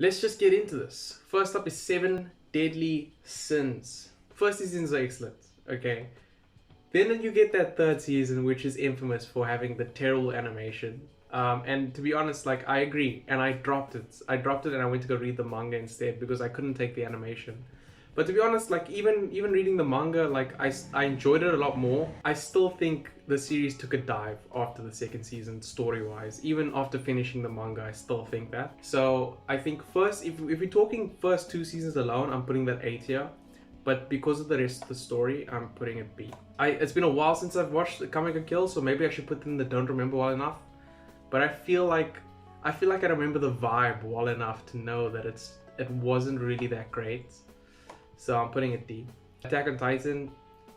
Let's just get into this. First up is Seven Deadly Sins. First seasons are excellent, okay? Then you get that third season, which is infamous for having the terrible animation. And to be honest, like I agree, and I dropped it. I dropped it, and I went to go read the manga instead because I couldn't take the animation. But to be honest, like even reading the manga, like I enjoyed it a lot more. I still think the series took a dive after the second season, story wise. Even after finishing the manga, I still think that. So I think first, if we're talking first two seasons alone, I'm putting that A tier. But because of the rest of the story, I'm putting it B. It's been a while since I've watched Kameka Kill, so maybe I should put in the don't remember well enough. But I feel like I remember the vibe well enough to know that it wasn't really that great. So I'm putting it D. Attack on Titan,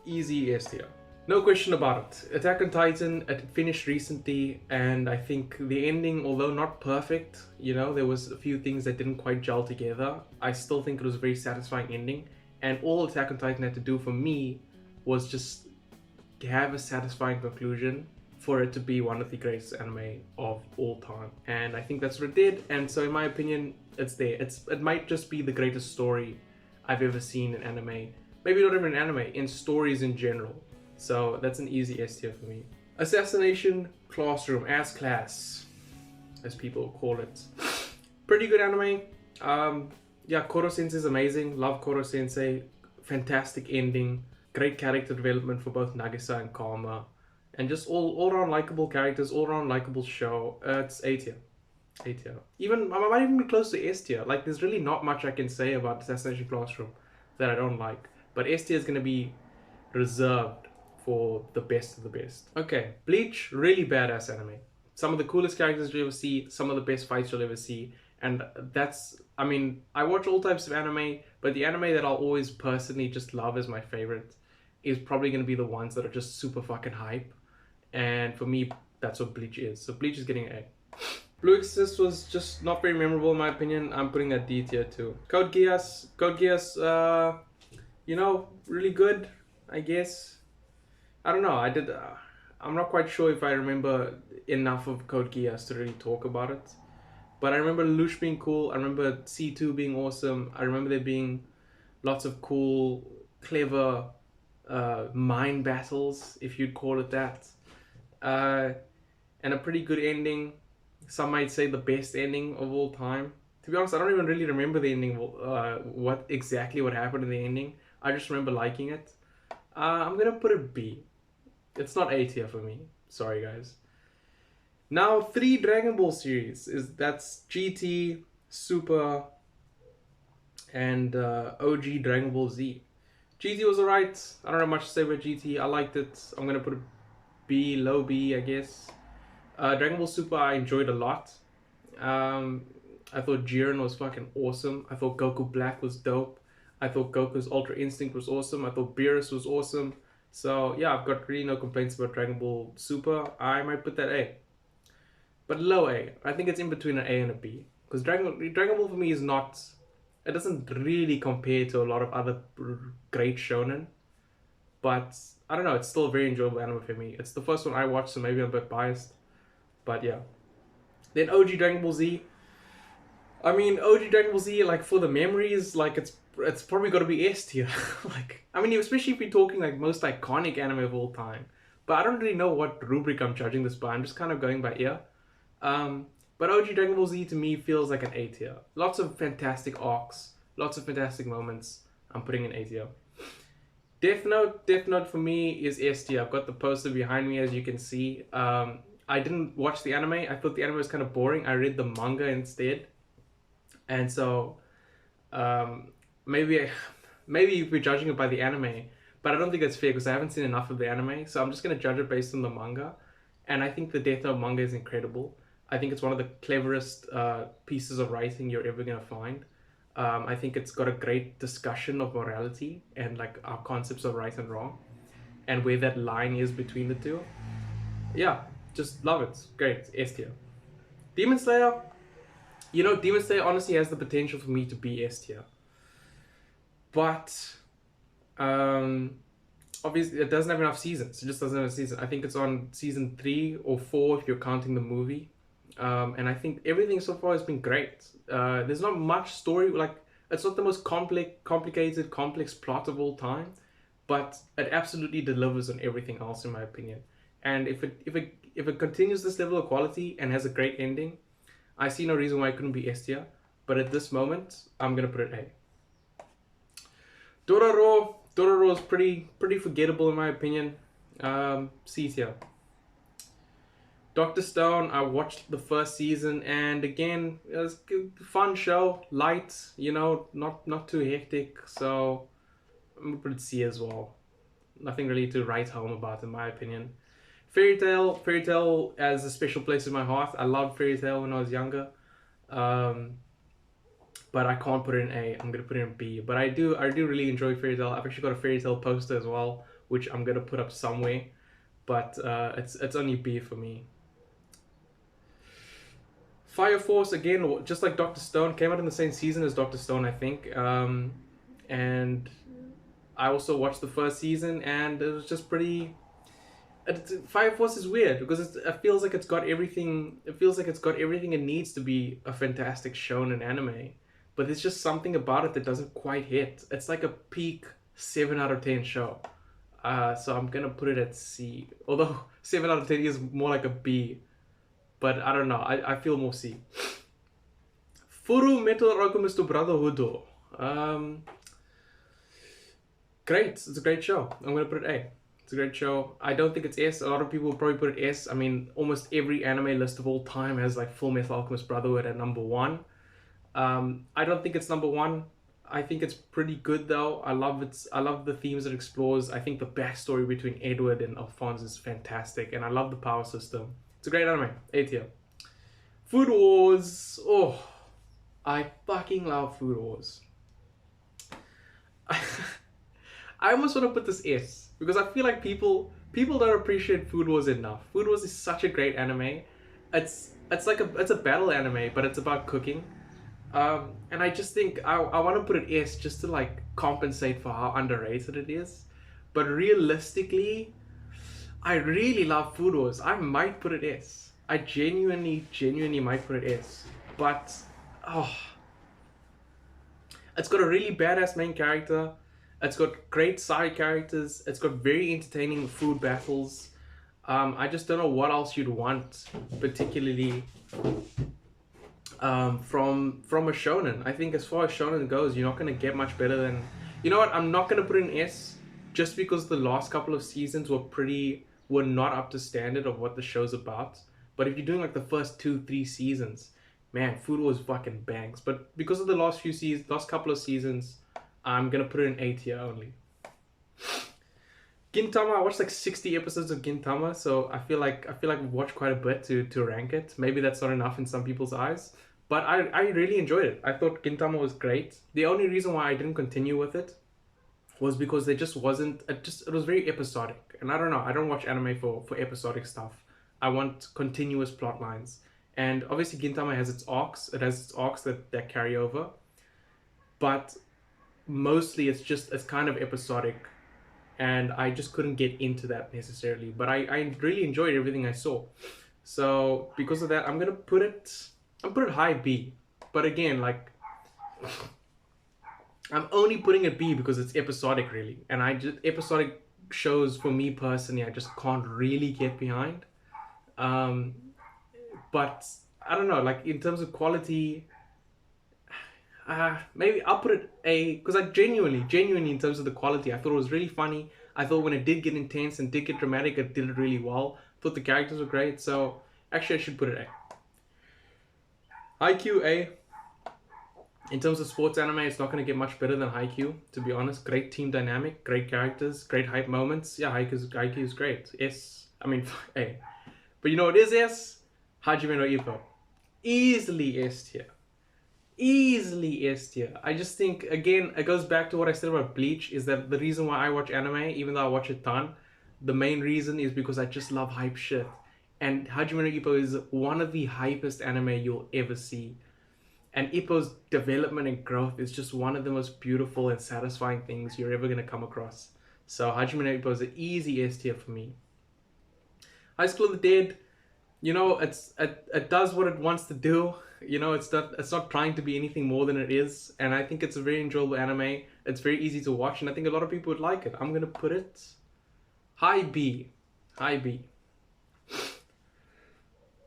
easy S tier. No question about it. Attack on Titan, it finished recently, and I think the ending, although not perfect, there was a few things that didn't quite gel together. I still think it was a very satisfying ending. And all Attack on Titan had to do for me was just have a satisfying conclusion for it to be one of the greatest anime of all time. And I think that's what it did. And so in my opinion, it's there. It might just be the greatest story I've ever seen in anime. Maybe not even in anime, in stories in general. So that's an easy S tier for me. Assassination Classroom, Class, as people call it. Pretty good anime. Yeah, Koro Sensei is amazing. Love Koro Sensei. Fantastic ending. Great character development for both Nagisa and Karma. And just all around likable characters, all around likable show. It's A tier. A tier. Even, I might even be close to S tier. Like, there's really not much I can say about Assassination Classroom that I don't like. But S tier is going to be reserved for the best of the best. Okay, Bleach, really badass anime. Some of the coolest characters you'll ever see, some of the best fights you'll ever see. And I watch all types of anime, but the anime that I'll always personally just love as my favorite is probably going to be the ones that are just super fucking hype. And for me, that's what Bleach is. So Bleach is getting an A. Blue Exorcist was just not very memorable in my opinion. I'm putting that D tier too. Code Geass, really good, I guess. I don't know, I'm not quite sure if I remember enough of Code Geass to really talk about it. But I remember Lelouch being cool. I remember C2 being awesome. I remember there being lots of cool, clever mind battles, if you'd call it that. And a pretty good ending. Some might say the best ending of all time. To be honest, I don't even really remember the ending, what happened in the ending. I just remember liking it. I'm gonna put it B. It's not A tier for me. Sorry, guys. Now, 3 Dragon Ball series that's GT, Super, and OG Dragon Ball Z. GT was alright. I don't have much to say about GT. I liked it. I'm gonna put a B, low B, I guess. Dragon Ball Super I enjoyed a lot. I thought Jiren was fucking awesome. I thought Goku Black was dope. I thought Goku's Ultra Instinct was awesome. I thought Beerus was awesome. So yeah, I've got really no complaints about Dragon Ball Super. I might put that A. But low A. I think it's in between an A and a B. Because Dragon Ball for me is not... It doesn't really compare to a lot of other great shonen. But, I don't know, it's still a very enjoyable anime for me. It's the first one I watched, so maybe I'm a bit biased. But yeah. Then OG Dragon Ball Z. I mean, OG Dragon Ball Z, like, for the memories, like, it's probably got to be S tier. Like, I mean, especially if we're talking, like, most iconic anime of all time. But I don't really know what rubric I'm judging this by. I'm just kind of going by ear. But OG Dragon Ball Z to me feels like an A tier. Lots of fantastic arcs, lots of fantastic moments. I'm putting an A tier. Death Note for me is S tier. I've got the poster behind me, as you can see. I didn't watch the anime. I thought the anime was kind of boring. I read the manga instead. And so, maybe if we're judging it by the anime, but I don't think that's fair because I haven't seen enough of the anime. So I'm just going to judge it based on the manga. And I think the Death Note manga is incredible. I think it's one of the cleverest pieces of writing you're ever going to find. I think it's got a great discussion of morality and like our concepts of right and wrong and where that line is between the two. Yeah, just love it. Great. S tier. Demon Slayer. Demon Slayer honestly has the potential for me to be S tier. But obviously it doesn't have enough seasons. It just doesn't have a season. I think it's on season 3 or 4 if you're counting the movie. And I think everything so far has been great. There's not much story, like it's not the most complicated, complex plot of all time, but it absolutely delivers on everything else in my opinion. And if it continues this level of quality and has a great ending, I see no reason why it couldn't be S tier. But at this moment, I'm gonna put it A. Dororo is pretty forgettable in my opinion. C tier. Doctor Stone, I watched the first season, and again, it was a fun show, light, not too hectic. So I'm gonna put it C as well. Nothing really to write home about, in my opinion. Fairy Tail has a special place in my heart. I loved Fairy Tail when I was younger, but I can't put it in A. I'm gonna put it in B. But I do really enjoy Fairy Tail. I've actually got a Fairy Tail poster as well, which I'm gonna put up somewhere. But it's only B for me. Fire Force, again, just like Doctor Stone, came out in the same season as Doctor Stone, I think. And I also watched the first season, and it was just pretty. Fire Force is weird because it feels like it's got everything. It feels like it's got everything it needs to be a fantastic shonen anime, but there's just something about it that doesn't quite hit. It's like a peak 7 out of 10 show. So I'm gonna put it at C. Although 7 out of 10 is more like a B. But I don't know. I feel more C. Furu Metal Alchemist Brotherhood. Great. It's a great show. I'm going to put it A. It's a great show. I don't think it's S. A lot of people will probably put it S. I mean, almost every anime list of all time has like Full Metal Alchemist Brotherhood at number 1. I don't think it's number 1. I think it's pretty good though. I love the themes it explores. I think the backstory between Edward and Alphonse is fantastic, and I love the power system. It's a great anime. A tier. Food Wars. Oh, I fucking love Food Wars. I almost want to put this S because I feel like people don't appreciate Food Wars enough. Food Wars is such a great anime. It's a battle anime, but it's about cooking. And I just think I want to put it S just to like compensate for how underrated it is. But realistically, I really love Food Wars. I might put it S. I genuinely might put it S. But, it's got a really badass main character. It's got great side characters. It's got very entertaining food battles. I just don't know what else you'd want, particularly from a shonen. I think as far as shonen goes, you're not going to get much better than... You know what? I'm not going to put it in S just because the last couple of seasons were not up to standard of what the show's about. But if you're doing like the first 2-3 seasons, man, Food Wars fucking bangs. But because of the last couple of seasons, I'm gonna put it in A tier only. Gintama, I watched like 60 episodes of Gintama, so I feel like we've watched quite a bit to rank it. Maybe that's not enough in some people's eyes, but I really enjoyed it. I thought Gintama was great. The only reason why I didn't continue with it was because there just wasn't, it was very episodic. And I don't know, I don't watch anime for episodic stuff. I want continuous plot lines. And obviously Gintama has its arcs. It has its arcs that carry over. But mostly it's kind of episodic. And I just couldn't get into that necessarily. But I really enjoyed everything I saw. So because of that, I'm gonna put it high B. But again, like I'm only putting it B because it's episodic really. And episodic shows for me personally I just can't really get behind. But I don't know, like in terms of quality, maybe I'll put it A, because I genuinely in terms of the quality, I thought it was really funny. I thought when it did get intense and did get dramatic, it did it really well. I thought the characters were great, so actually I should put it A. Haikyuu A. In terms of sports anime, it's not going to get much better than Haikyuu, to be honest. Great team dynamic, great characters, great hype moments. Yeah, Haikyuu is great. A. But you know what is S? Hajime no Ippo. Easily S tier. Easily S tier. I just think, again, it goes back to what I said about Bleach, is that the reason why I watch anime, even though I watch a ton, the main reason is because I just love hype shit. And Hajime no Ippo is one of the hypest anime you'll ever see. And Ippo's development and growth is just one of the most beautiful and satisfying things you're ever going to come across. So Hajime no Ippo is an easy S tier for me. High School of the Dead, you know, it does what it wants to do. You know, it's not trying to be anything more than it is, and I think it's a very enjoyable anime. It's very easy to watch, and I think a lot of people would like it. I'm gonna put it high B, high B.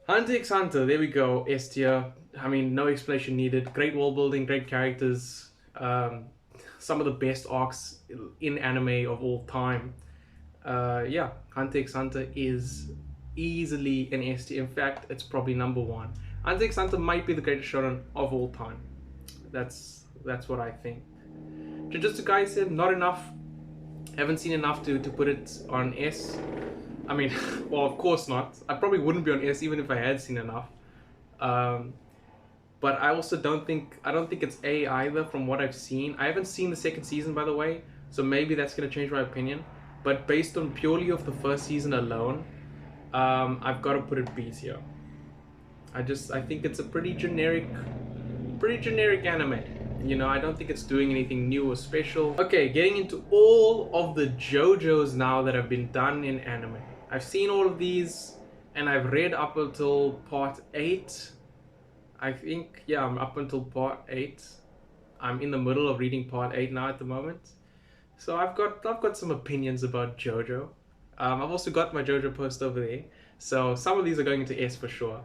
Hunter x Hunter, there we go, S tier. I mean, no explanation needed. Great world building, great characters, some of the best arcs in anime of all time. Yeah, Hunter x Hunter is easily an S tier. In fact, it's probably number one. Hunter x Hunter might be the greatest shonen of all time. That's what I think. Jujutsu Kaisen, not enough. Haven't seen enough to put it on S. I mean, well, of course not. I probably wouldn't be on S even if I had seen enough. But I also don't think it's A either from what I've seen. I haven't seen the second season, by the way, so maybe that's gonna change my opinion. But based on purely of the first season alone, I've got to put it B tier. I think it's a pretty generic anime. You know, I don't think it's doing anything new or special. Okay, getting into all of the JoJo's now that have been done in anime. I've seen all of these, and I've read up until part 8. I think, yeah, I'm up until part 8. I'm in the middle of reading part 8 now at the moment. So I've got some opinions about JoJo. I've also got my JoJo post over there. So some of these are going into S for sure.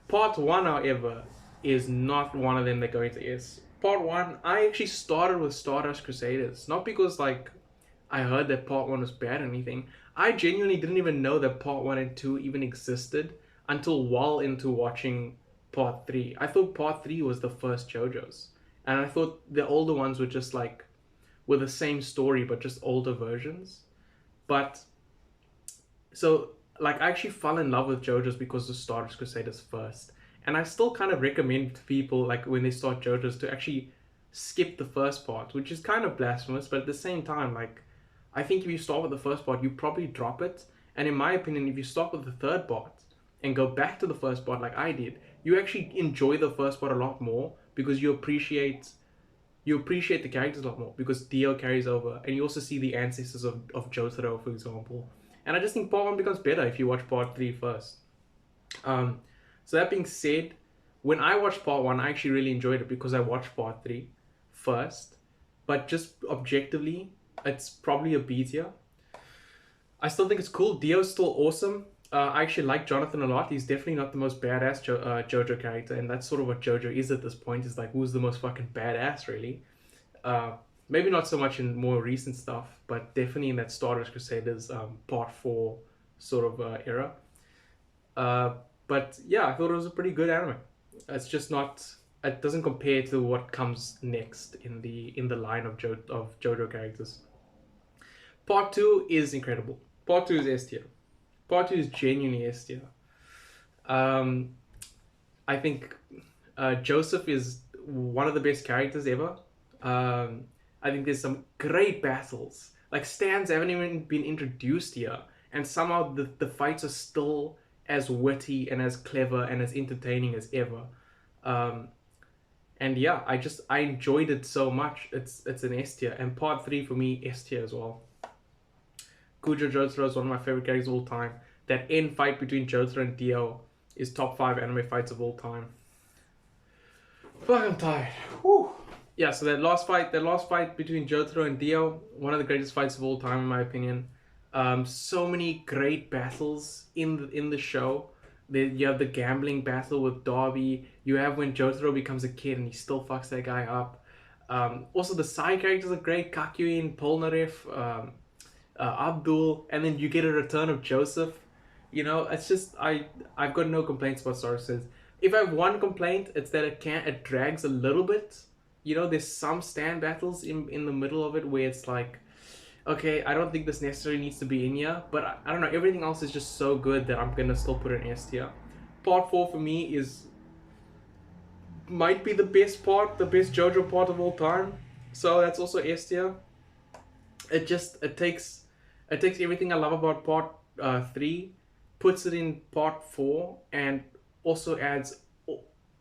Part 1, however, is not one of them that go into S. Part 1, I actually started with Stardust Crusaders. Not because, like, I heard that part 1 was bad or anything. I genuinely didn't even know that part 1 and 2 even existed until well into watching part 3. I thought part 3 was the first JoJo's. And I thought the older ones were just, like, were the same story, but just older versions. But, so, like, I actually fell in love with JoJo's because of Stardust Crusaders first. And I still kind of recommend to people, like, when they start JoJo's, to actually skip the first part, which is kind of blasphemous, but at the same time, like, I think if you start with the first part, you probably drop it. And in my opinion, if you start with the third part and go back to the first part like I did, you actually enjoy the first part a lot more because you appreciate the characters a lot more because Dio carries over, and you also see the ancestors of Jotaro, for example. And I just think part 1 becomes better if you watch part 3 first. So that being said, when I watched part 1, I actually really enjoyed it because I watched part 3 first. But just objectively, it's probably a B tier. I still think it's cool. Dio's still awesome. I actually like Jonathan a lot. He's definitely not the most badass JoJo character, and that's sort of what JoJo is at this point. Is like, who's the most fucking badass, really? Maybe not so much in more recent stuff, but definitely in that Stardust Crusaders part 4 sort of era. But yeah, I thought it was a pretty good anime. It's just not. It doesn't compare to what comes next in the line of JoJo characters. Part 2 is incredible. Part 2 is S tier. Part 2 is genuinely S tier. I think Joseph is one of the best characters ever. I think there's some great battles. Like, stands haven't even been introduced here, and somehow the fights are still as witty and as clever and as entertaining as ever. And yeah, I enjoyed it so much. It's an S tier, and part 3 for me, S tier as well. Kujo Jotaro is one of my favorite characters of all time. That end fight between Jotaro and Dio is top 5 anime fights of all time. Fuck, I'm tired. Whew. Yeah, so that last fight between Jotaro and Dio, one of the greatest fights of all time in my opinion. So many great battles in the show. You have the gambling battle with Darby. You have when Jotaro becomes a kid and he still fucks that guy up. Also, the side characters are great. Kakuin, Polnareff, Abdul, and then you get a return of Joseph. You know, it's just I've got no complaints about Star Wars. If I have one complaint, it's that it drags a little bit. You know, there's some stand battles in the middle of it where it's like, okay, I don't think this necessarily needs to be in here, but I don't know, everything else is just so good that I'm gonna still put it in S tier. Part 4 for me might be the best JoJo part of all time, so that's also S tier. It takes everything I love about part 3, puts it in part 4, and also adds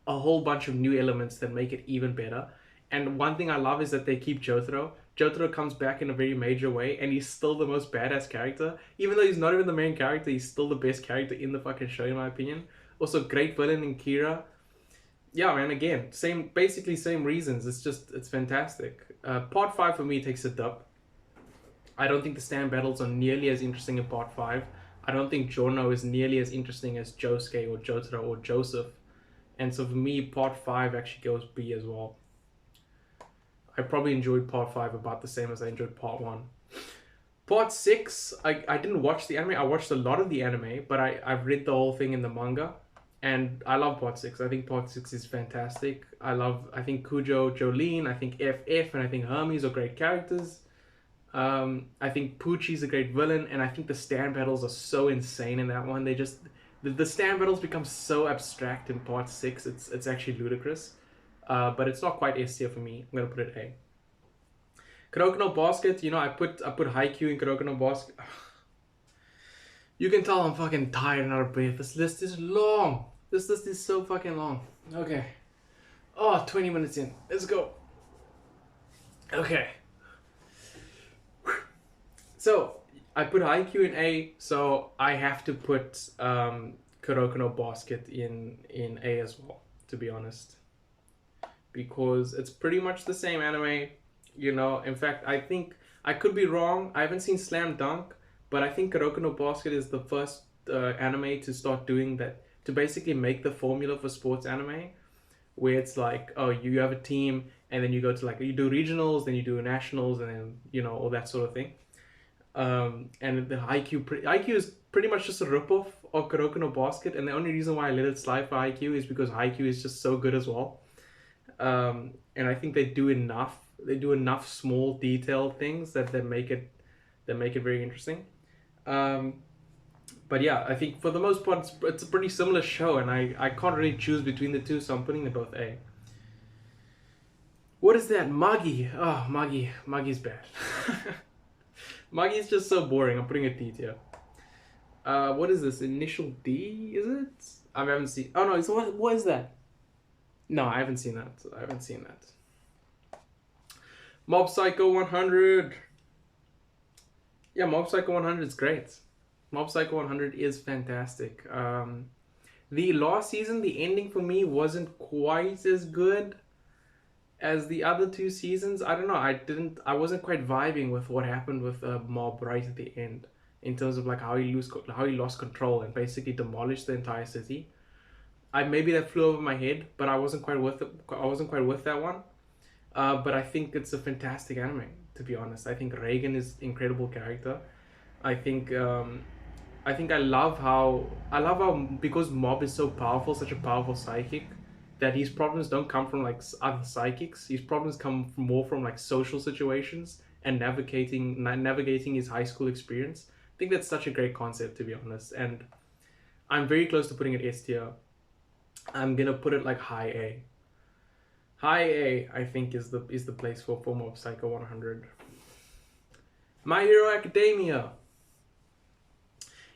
a whole bunch of new elements that make it even better. And one thing I love is that they keep Jotaro. Jotaro comes back in a very major way, and he's still the most badass character. Even though he's not even the main character, he's still the best character in the fucking show, in my opinion. Also, great villain in Kira. Yeah, man, again, basically same reasons. It's fantastic. Part 5 for me takes a dub. I don't think the stand battles are nearly as interesting in part 5. I don't think Giorno is nearly as interesting as Josuke or Jotaro or Joseph. And so for me, part 5 actually goes B as well. I probably enjoyed part 5 about the same as I enjoyed part 1. Part 6, I didn't watch the anime. I watched a lot of the anime, but I've read the whole thing in the manga. And I love part 6. I think part 6 is fantastic. I think Kujo, Jolene, I think FF, and I think Hermes are great characters. I think Poochie's a great villain, and I think the stand battles are so insane in that one. The stand battles become so abstract in part 6. It's actually ludicrous. But it's not quite S tier for me. I'm gonna put it A. Kuroko no Basket, I put Haikyuu in Kuroko no Basket. You can tell I'm fucking tired and out of breath. This list is long. This list is so fucking long. Okay. Oh, 20 minutes in. Let's go. Okay. So, I put Haikyuu in A, so I have to put Kuroko no Basket in A as well, to be honest. Because it's pretty much the same anime, In fact, I think, I could be wrong. I haven't seen Slam Dunk, but I think Kuroko no Basket is the first anime to start doing that, to basically make the formula for sports anime, where it's like, oh, you have a team, and then you go to you do regionals, then you do nationals, and then, all that sort of thing. And the Haikyuu is pretty much just a ripoff of Kuroko no Basket, and the only reason why I let it slide for Haikyuu is because Haikyuu is just so good as well. And I think they do enough small detailed things that make it very interesting. But yeah, I think for the most part it's a pretty similar show, and I can't really choose between the two, so I'm putting them both A. What is that? Magi. Oh, Magi's bad. Magi's just so boring. I'm putting a D tier. What is this? Initial D, is it? I haven't seen. Oh no, what is that? No, I haven't seen that. Mob Psycho 100. Yeah, Mob Psycho 100 is great. Mob Psycho 100 is fantastic. The last season, the ending for me wasn't quite as good as the other two seasons. I don't know. I wasn't quite vibing with what happened with Mob right at the end, in terms of how he lost control and basically demolished the entire city. Maybe that flew over my head, but I wasn't quite with it. I wasn't quite with that one. But I think it's a fantastic anime, to be honest. I think Reagan is an incredible character. I love how because Mob is so powerful, such a powerful psychic, that his problems don't come from other psychics. His problems come more from social situations and navigating his high school experience. I think that's such a great concept, to be honest. And I'm very close to putting it S tier. I'm gonna put it high A. High A, I think, is the place for Mob Psycho 100. My Hero Academia.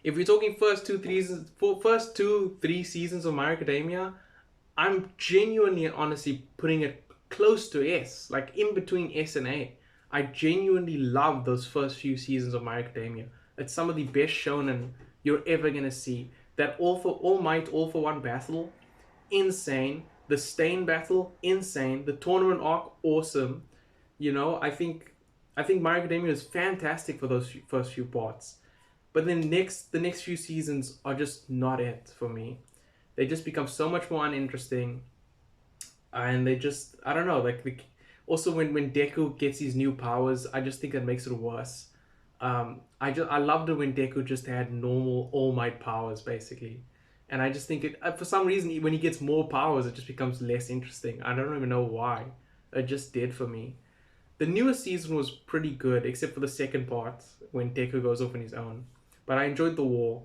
If we're talking first 2-3 seasons of My Hero Academia, I'm genuinely and honestly putting it close to S, in between S and A. I genuinely love those first few seasons of My Hero Academia. It's some of the best shonen you're ever gonna see. That All Might, All for One battle, insane. The Stain battle, insane. The tournament arc, awesome. I think My Hero Academia is fantastic for those first few parts. But then the next few seasons are just not it for me. They just become so much more uninteresting. And they just, I don't know, also when Deku gets his new powers, I just think that makes it worse. I loved it when Deku just had normal All Might powers, basically. And I just think for some reason, when he gets more powers, it just becomes less interesting. I don't even know why. It just did for me. The newest season was pretty good, except for the second part, when Deku goes off on his own. But I enjoyed the war.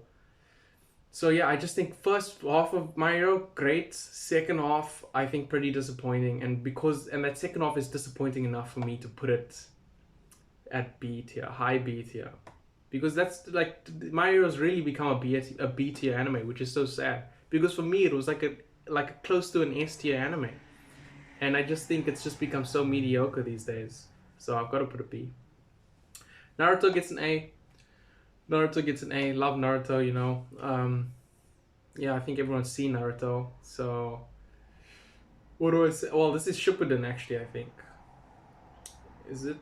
So yeah, I just think first half of My Hero, great. Second half, I think pretty disappointing. And that second half is disappointing enough for me to put it at B tier, high B tier. Because that's My Hero's really become a B tier anime, which is so sad. Because for me, it was like a close to an S tier anime. And I just think it's just become so mediocre these days. So I've got to put a B. Naruto gets an A. Naruto gets an A. Love Naruto, you know. Yeah, I think everyone's seen Naruto. So, what do I say? Well, this is Shippuden, actually, I think. Is it?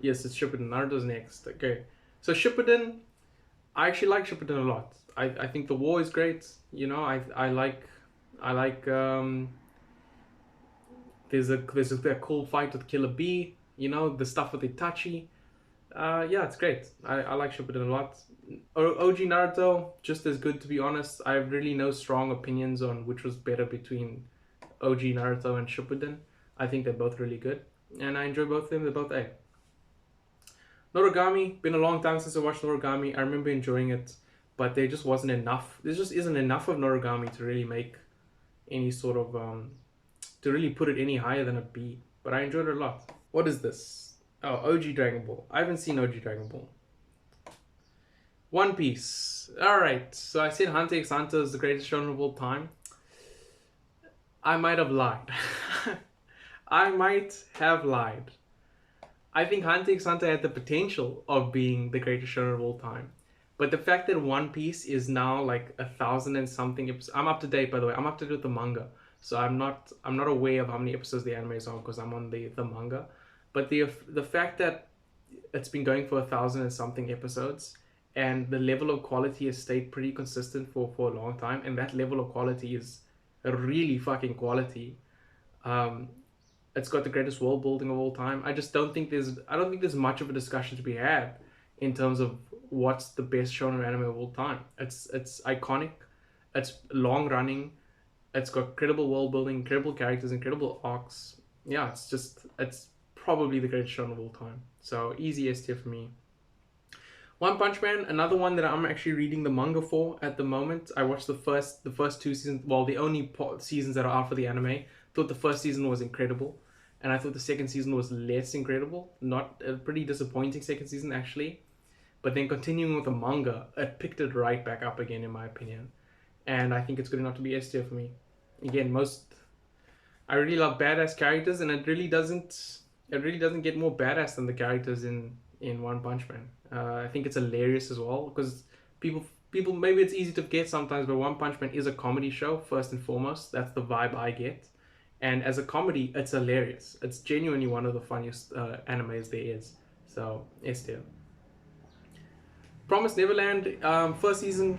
Yes, it's Shippuden. Naruto's next. Okay. So, Shippuden, I actually like Shippuden a lot. I think the war is great. You know, I like there's a cool fight with Killer Bee. You know, the stuff with Itachi. Yeah, it's great. I like Shippuden a lot. OG Naruto, just as good, to be honest. I have really no strong opinions on which was better between OG Naruto and Shippuden. I think they're both really good, and I enjoy both of them. They're both A. Noragami, been a long time since I watched Noragami. I remember enjoying it, but there just wasn't enough. There just isn't enough of Noragami to really make any sort of to really put it any higher than a B. But I enjoyed it a lot. What is this? Oh, OG Dragon Ball. I haven't seen OG Dragon Ball. One Piece. Alright, so I said Hunter x Hunter is the greatest shonen of all time. I might have lied. I might have lied. I think Hunter x Hunter had the potential of being the greatest shonen of all time. But the fact that One Piece is now like 1,000 and something episodes. I'm up to date, by the way. I'm up to date with the manga. So I'm not aware of how many episodes the anime is on because I'm on the manga. But the fact that it's been going for 1,000 and something episodes, and the level of quality has stayed pretty consistent for a long time, and that level of quality is a really fucking quality. It's got the greatest world building of all time. I don't think there's much of a discussion to be had in terms of what's the best shonen anime of all time. It's iconic, it's long running, it's got incredible world building, incredible characters, incredible arcs. Yeah, it's probably the greatest shonen of all time. So easy S tier for me. One Punch Man, another one that I'm actually reading the manga for at the moment. I watched the first two seasons, well, the only seasons that are out for the anime. Thought the first season was incredible, and I thought the second season was less incredible. Not a pretty disappointing second season, actually. But then continuing with the manga, it picked it right back up again, in my opinion. And I think it's good enough to be S tier for me. Again, I really love badass characters, and it really doesn't get more badass than the characters in One Punch Man. I think it's hilarious as well because people maybe it's easy to forget sometimes, but One Punch Man is a comedy show first and foremost. That's the vibe I get, and as a comedy, it's hilarious. It's genuinely one of the funniest animes there is. So S tier. Promised Neverland, first season.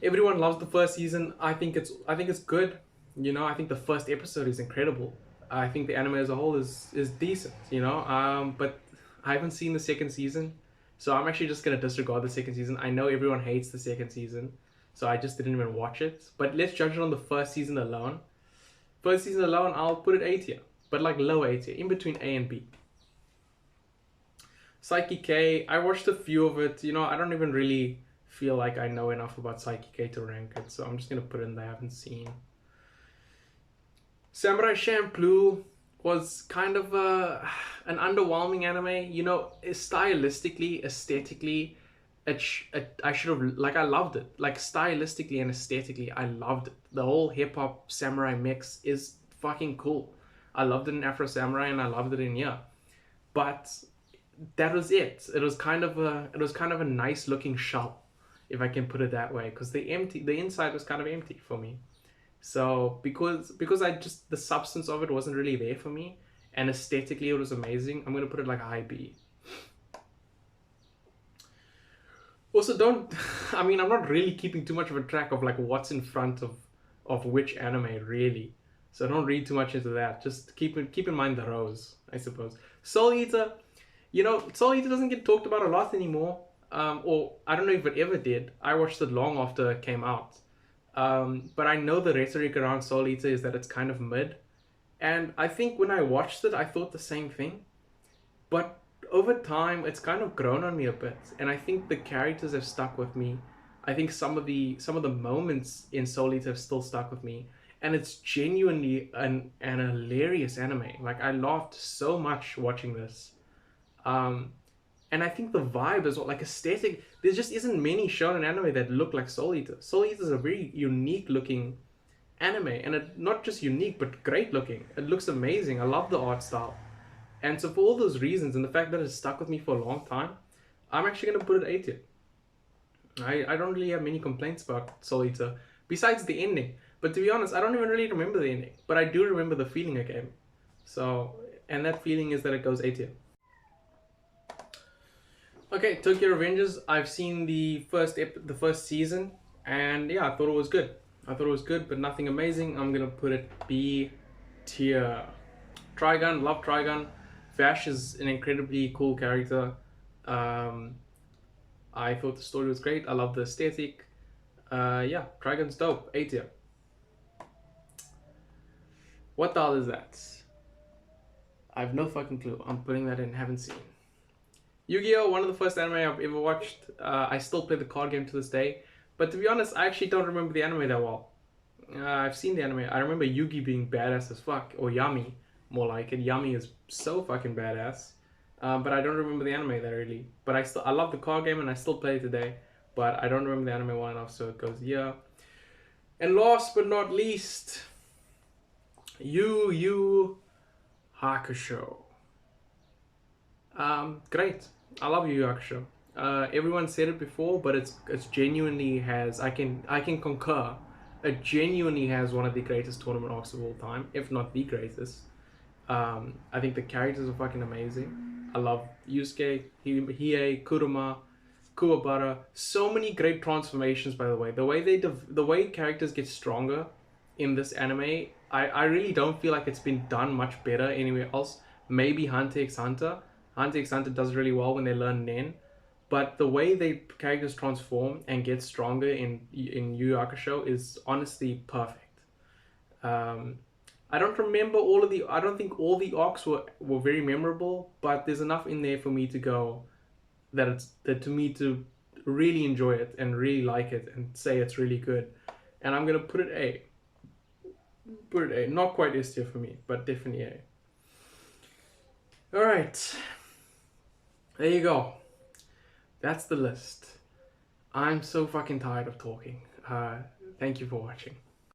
Everyone loves the first season. I think it's good. You know, I think the first episode is incredible. I think the anime as a whole is decent. You know, but I haven't seen the second season. So I'm actually just going to disregard the second season. I know everyone hates the second season, so I just didn't even watch it. But let's judge it on the first season alone. First season alone, I'll put it A tier. But like low A tier, in between A and B. Psyche K, I watched a few of it. You know, I don't even really feel like I know enough about Psyche K to rank it. So I'm just going to put it in that I haven't seen. Samurai Champloo was kind of an underwhelming anime. You know, stylistically, aesthetically, I should have, like, I loved it. Like, stylistically and aesthetically, I loved it. The whole hip-hop samurai mix is fucking cool. I loved it in Afro Samurai and I loved it in here. But that was it. It was kind of a nice looking shell, if I can put it that way, because the inside was kind of empty for me. So because the substance of it wasn't really there for me, and aesthetically it was amazing, I'm gonna put it like a high B. Also, I'm not really keeping too much of a track of like what's in front of which anime really. So don't read too much into that. Just keep in mind the rows, I suppose. Soul Eater, you know, Soul Eater doesn't get talked about a lot anymore. Or I don't know if it ever did. I watched it long after it came out. But I know the rhetoric around Soul Eater is that it's kind of mid. And I think when I watched it, I thought the same thing. But over time, it's kind of grown on me a bit. And I think the characters have stuck with me. I think some of the moments in Soul Eater have still stuck with me. And it's genuinely an hilarious anime. Like, I laughed so much watching this. And I think the vibe is like aesthetic. There just isn't many shonen anime that look like Soul Eater. Soul Eater is a very unique looking anime, and not just unique but great looking. It looks amazing. I love the art style, And so for all those reasons and the fact that it's stuck with me for a long time, I'm actually going to put it A tier. I don't really have many complaints about Soul Eater, besides the ending. But to be honest, I don't even really remember the ending. But I do remember the feeling it gave me. So, and that feeling is that it goes A tier. Okay, Tokyo Revengers. I've seen the first season, and yeah, I thought it was good. I thought it was good, but nothing amazing. I'm gonna put it B tier. Trigun, love Trigun. Vash is an incredibly cool character. I thought the story was great. I love the aesthetic. Yeah, Trigun's dope. A tier. What the hell is that? I have no fucking clue. I'm putting that in. Haven't seen. Yu-Gi-Oh! One of the first anime I've ever watched. I still play the card game to this day. But to be honest, I actually don't remember the anime that well. I've seen the anime. I remember Yugi being badass as fuck. Or Yami, more like it. Yami is so fucking badass. But I don't remember the anime that really. But I love the card game and I still play it today. But I don't remember the anime well enough, so it goes yeah. And last but not least, Yu Yu Hakusho. Great. I love Yu Yu Hakusho. Everyone said it before, but it's genuinely has. I can concur. It genuinely has one of the greatest tournament arcs of all time, if not the greatest. I think the characters are fucking amazing. I love Yusuke, Hiei, Kuruma, Kuwabara. So many great transformations, by the way. The way characters get stronger in this anime, I really don't feel like it's been done much better anywhere else. Maybe Hunter x Hunter. Hunter x Hunter does really well when they learn Nen. But the way they characters transform and get stronger in Yu Yu Hakusho is honestly perfect. I don't remember I don't think all the arcs were very memorable, but there's enough in there for me to go that to me to really enjoy it and really like it and say it's really good. And I'm gonna put it A. Put it A. Not quite S tier for me, but definitely A. Alright. There you go. That's the list. I'm so fucking tired of talking. Thank you for watching.